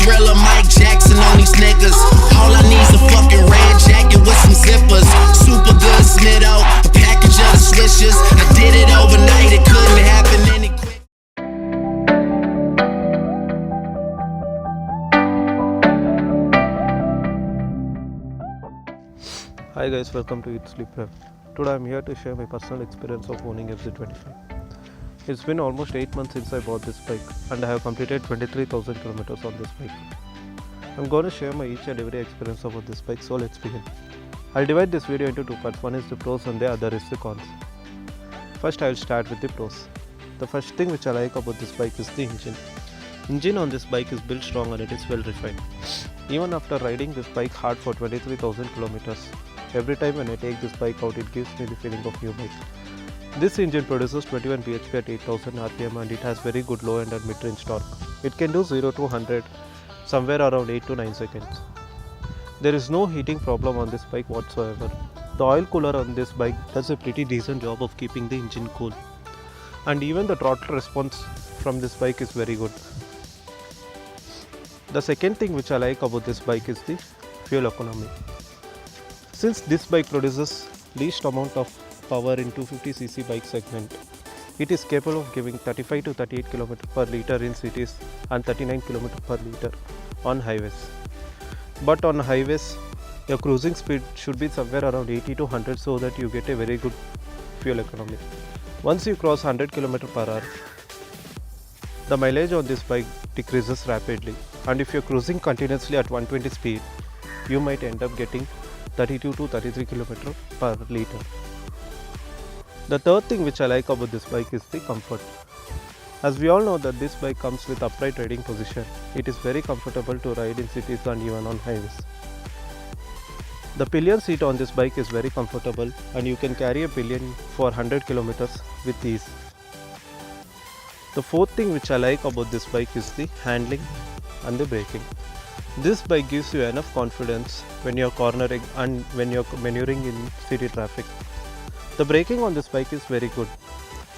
Thriller, Mike Jackson on these niggas. All I need's a fucking red jacket with some zippers. Super good Smitto, a package of the swishers. I did it overnight, it couldn't happen any quicker. Hi guys, welcome to Eat Sleep Rev. Today I'm here to share my personal experience of owning Fz25. It's been almost 8 months since I bought this bike and I have completed 23,000 kilometers on this bike. I'm going to share my each and every experience about this bike, so let's begin. I'll divide this video into two parts. One is the pros and the other is the cons. First I'll start with the pros. The first thing which I like about this bike is the engine. Engine on this bike is built strong and it is well refined. Even after riding this bike hard for 23,000 kilometers, every time when I take this bike out, it gives me the feeling of new bike. This engine produces 21 bhp at 8000 rpm and it has very good low end and mid-range torque. It can do 0 to 100 somewhere around 8 to 9 seconds. There is no heating problem on this bike whatsoever. The oil cooler on this bike does a pretty decent job of keeping the engine cool. And even the throttle response from this bike is very good. The second thing which I like about this bike is the fuel economy. Since this bike produces least amount of power in 250cc bike segment, it is capable of giving 35 to 38 km per liter in cities and 39 km per liter on highways. But on highways, your cruising speed should be somewhere around 80 to 100 so that you get a very good fuel economy. Once you cross 100 km per hour, the mileage on this bike decreases rapidly, and if you're cruising continuously at 120 speed, you might end up getting 32 to 33 km per liter. The third thing which I like about this bike is the comfort. As we all know that this bike comes with upright riding position, it is very comfortable to ride in cities and even on highways. The pillion seat on this bike is very comfortable and you can carry a pillion for 100 km with ease. The fourth thing which I like about this bike is the handling and the braking. This bike gives you enough confidence when you're cornering and when you're maneuvering in city traffic. The braking on this bike is very good.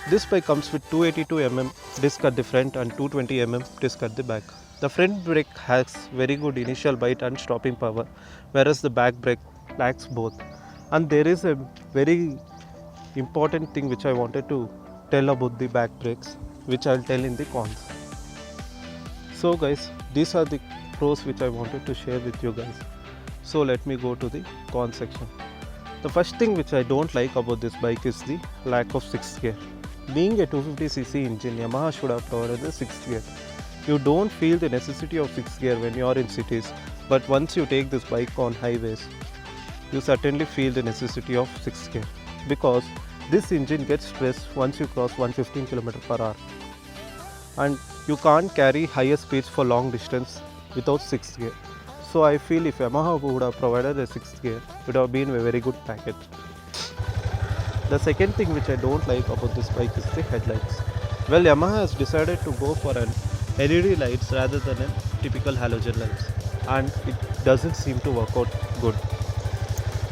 This bike comes with 282mm disc at the front and 220mm disc at the back. The front brake has very good initial bite and stopping power, whereas the back brake lacks both. And there is a very important thing which I wanted to tell about the back brakes, which I'll tell in the cons. So guys, these are the pros which I wanted to share with you guys. So let me go to the con section. The first thing which I don't like about this bike is the lack of 6th gear. Being a 250cc engine, Yamaha should have provided the 6th gear. You don't feel the necessity of 6th gear when you are in cities, but once you take this bike on highways, you certainly feel the necessity of 6th gear, because this engine gets stressed once you cross 115 km per hour. And you can't carry higher speeds for long distance without 6th gear. So I feel if Yamaha would have provided a 6th gear, it would have been a very good package. The second thing which I don't like about this bike is the headlights. Well, Yamaha has decided to go for an LED lights rather than a typical halogen lights, and it doesn't seem to work out good.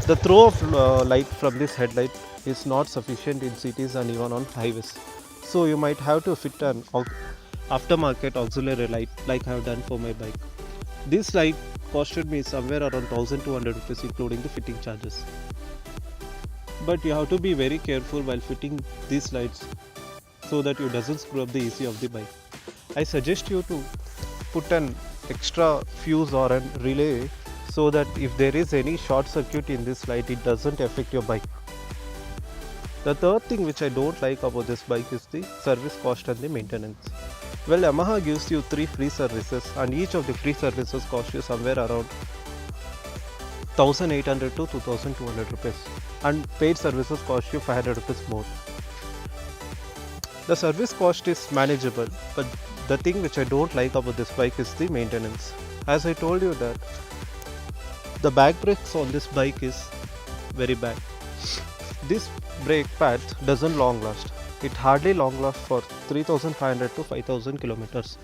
The throw of light from this headlight is not sufficient in cities and even on highways. So you might have to fit an aftermarket auxiliary light like I have done for my bike. This light costed me somewhere around 1200 rupees including the fitting charges. But you have to be very careful while fitting these lights so that you doesn't screw up the AC of the bike. I suggest you to put an extra fuse or a relay so that if there is any short circuit in this light, it doesn't affect your bike. The third thing which I don't like about this bike is the service cost and the maintenance. Well, Yamaha gives you 3 free services and each of the free services cost you somewhere around 1800 to 2200 rupees, and paid services cost you 500 rupees more. The service cost is manageable, but the thing which I don't like about this bike is the maintenance. As I told you that the back brakes on this bike is very bad. This brake pad doesn't long last. It hardly long lasts for 3500 to 5000 kilometers.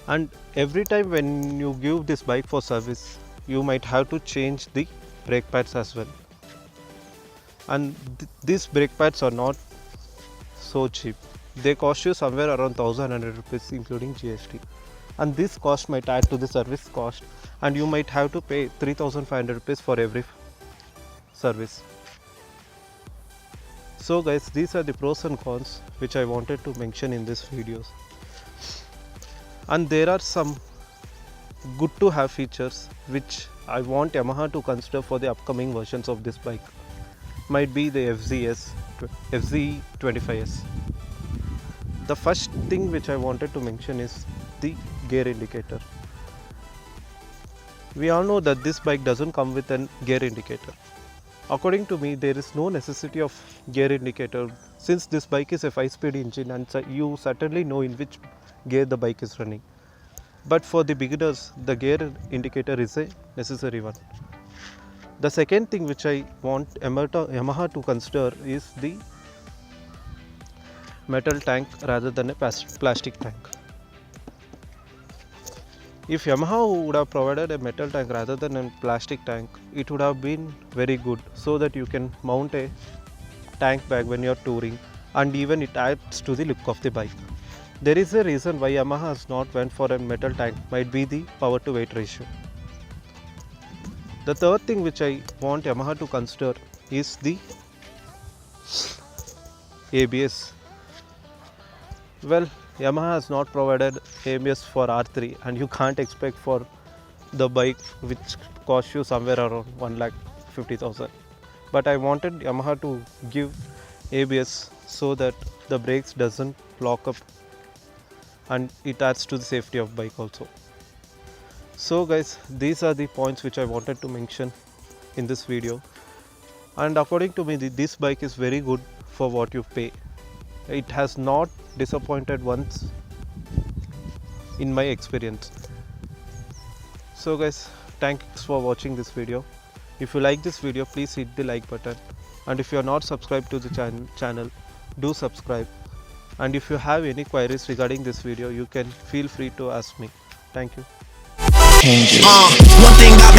And every time when you give this bike for service, you might have to change the brake pads as well. And these brake pads are not so cheap. They cost you somewhere around 1100 rupees including GST. and this cost might add to the service cost, and you might have to pay 3,500 rupees for every service. So guys, these are the pros and cons which I wanted to mention in this videos, and there are some good to have features which I want Yamaha to consider for the upcoming versions of this bike. Might be the Fz25S. The first thing which I wanted to mention is the gear indicator. We all know that this bike doesn't come with a gear indicator. According to me, there is no necessity of gear indicator since this bike is a 5-speed engine and you certainly know in which gear the bike is running. But for the beginners, the gear indicator is a necessary one. The second thing which I want Yamaha to consider is the metal tank rather than a plastic tank. If Yamaha would have provided a metal tank rather than a plastic tank, it would have been very good so that you can mount a tank bag when you are touring, and even it adds to the look of the bike. There is a reason why Yamaha has not went for a metal tank, might be the power to weight ratio. The third thing which I want Yamaha to consider is the ABS. Well, Yamaha has not provided ABS for R3, and you can't expect for the bike which costs you somewhere around 1,50,000. But I wanted Yamaha to give ABS so that the brakes doesn't lock up, and it adds to the safety of bike also. So guys, these are the points which I wanted to mention in this video, and according to me this bike is very good for what you pay. It has not disappointed once in my experience. So guys, thanks for watching this video. If you like this video, please hit the like button, and if you are not subscribed to the channel, do subscribe. And if you have any queries regarding this video, you can feel free to ask me. Thank you. One thing about